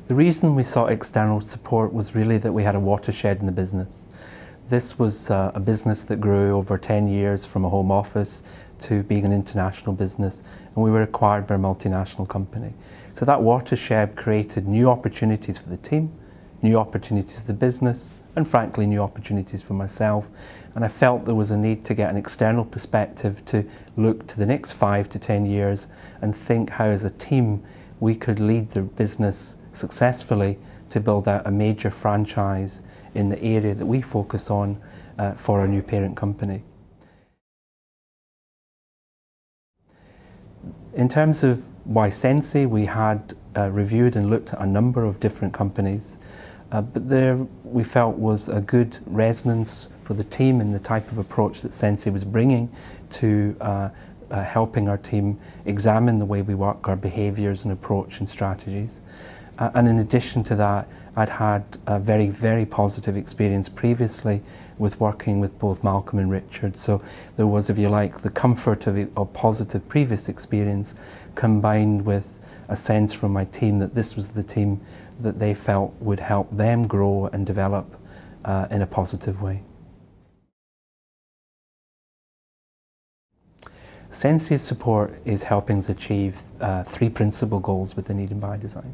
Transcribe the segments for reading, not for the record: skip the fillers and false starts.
The reason we sought external support was really that we had a watershed in the business. This was a business that grew over 10 years from a home office to being an international business, and we were acquired by a multinational company. So that watershed created new opportunities for the team, new opportunities for the business, and frankly new opportunities for myself. And I felt there was a need to get an external perspective to look to the next 5 to 10 years and think how as a team we could lead the business successfully to build out a major franchise in the area that we focus on for our new parent company. In terms of why Sensei, we had reviewed and looked at a number of different companies, but there we felt was a good resonance for the team and the type of approach that Sensei was bringing to helping our team examine the way we work, our behaviours and approach and strategies. And in addition to that, I'd had a very, very positive experience previously with working with both Malcolm and Richard. So there was, if you like, the comfort of a positive previous experience combined with a sense from my team that this was the team that they felt would help them grow and develop in a positive way. Sensei's support is helping us achieve 3 principal goals within Eden Biodesign.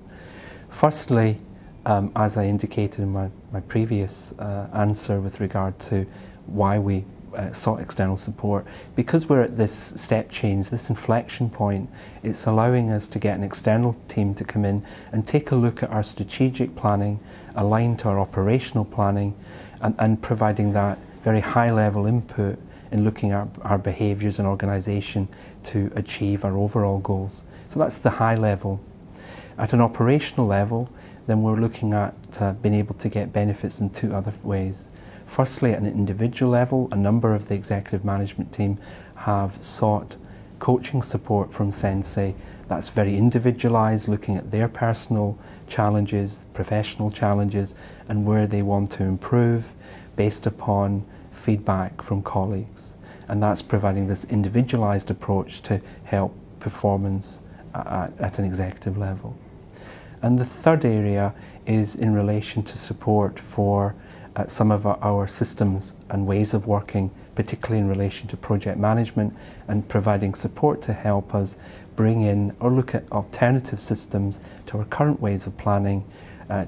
Firstly, as I indicated in my previous answer with regard to why we sought external support, because we're at this step change, this inflection point, it's allowing us to get an external team to come in and take a look at our strategic planning, aligned to our operational planning, and providing that very high level input in looking at our behaviours and organisation to achieve our overall goals. So that's the high level. At an operational level, then we're looking at being able to get benefits in 2 other ways. Firstly, at an individual level, a number of the executive management team have sought coaching support from Sensei. That's very individualised, looking at their personal challenges, professional challenges, and where they want to improve based upon feedback from colleagues. And that's providing this individualised approach to help performance at an executive level. And the third area is in relation to support for some of our systems and ways of working, particularly in relation to project management, and providing support to help us bring in or look at alternative systems to our current ways of planning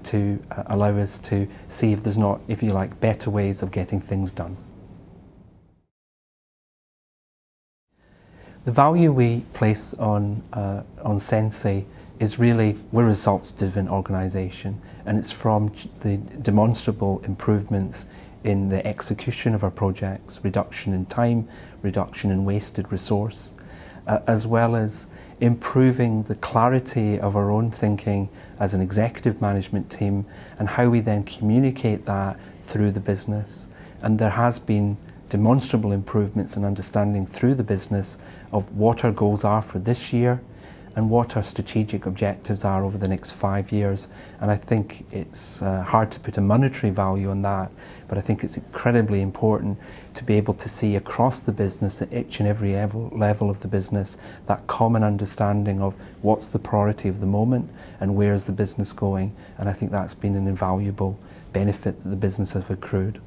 to allow us to see if there's not, if you like, better ways of getting things done. The value we place on Sensei is really, we're a results-driven organisation, and it's from the demonstrable improvements in the execution of our projects, reduction in time, reduction in wasted resource, as well as improving the clarity of our own thinking as an executive management team and how we then communicate that through the business. And there has been demonstrable improvements in understanding through the business of what our goals are for this year and what our strategic objectives are over the next 5 years. And I think it's hard to put a monetary value on that, but I think it's incredibly important to be able to see across the business at each and every level of the business that common understanding of what's the priority of the moment and where is the business going. And I think that's been an invaluable benefit that the business has accrued.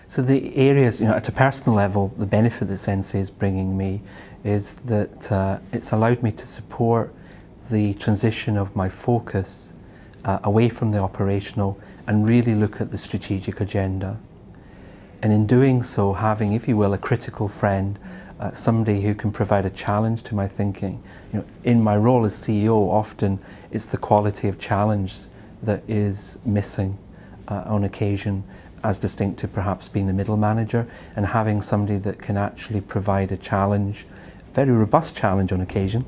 So the areas, at a personal level, the benefit that Sensei is bringing me is that it's allowed me to support the transition of my focus away from the operational and really look at the strategic agenda. And in doing so, having, if you will, a critical friend, somebody who can provide a challenge to my thinking. In my role as CEO, often it's the quality of challenge that is missing on occasion, as distinct to perhaps being the middle manager, and having somebody that can actually provide a challenge, a very robust challenge on occasion,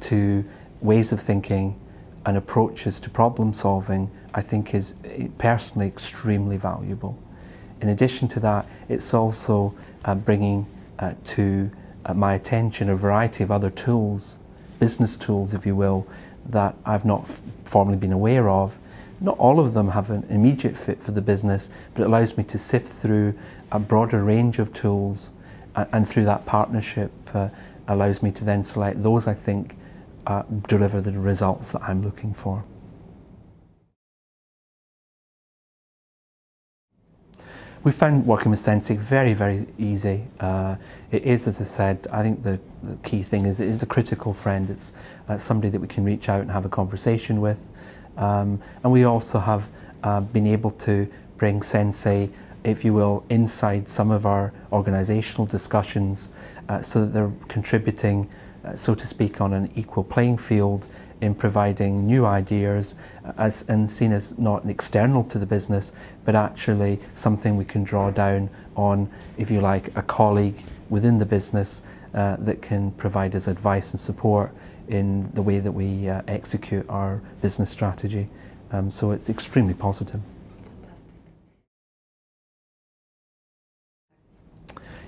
to ways of thinking and approaches to problem solving, I think is personally extremely valuable. In addition to that, it's also bringing to my attention a variety of other tools, business tools if you will, that I've not formerly been aware of. Not all of them have an immediate fit for the business, but it allows me to sift through a broader range of tools, and through that partnership allows me to then select those I think deliver the results that I'm looking for. We found working with Sensei very, very easy. It is, as I said, I think the key thing is it is a critical friend. It's somebody that we can reach out and have a conversation with. And we also have been able to bring Sensei, if you will, inside some of our organisational discussions so that they're contributing, so to speak, on an equal playing field in providing new ideas and seen as not an external to the business, but actually something we can draw down on, if you like, a colleague within the business that can provide us advice and support in the way that we execute our business strategy. So it's extremely positive.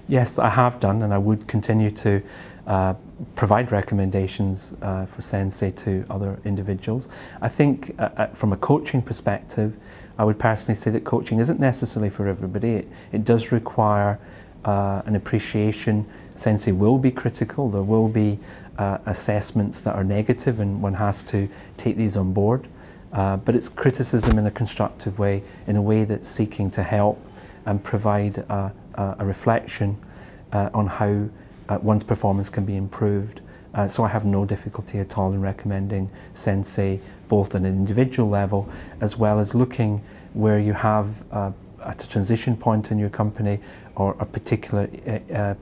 Yes, I have done, and I would continue to provide recommendations for Sensei to other individuals. I think from a coaching perspective, I would personally say that coaching isn't necessarily for everybody. It does require an appreciation. Sensei will be critical. There will be assessments that are negative, and one has to take these on board. But it's criticism in a constructive way, in a way that's seeking to help and provide a reflection on how one's performance can be improved. So I have no difficulty at all in recommending Sensei, both at an individual level as well as looking where you have at a transition point in your company or a particular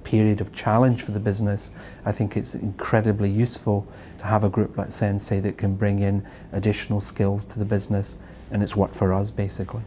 period of challenge for the business. I think it's incredibly useful to have a group like Sensei that can bring in additional skills to the business, and it's worked for us basically.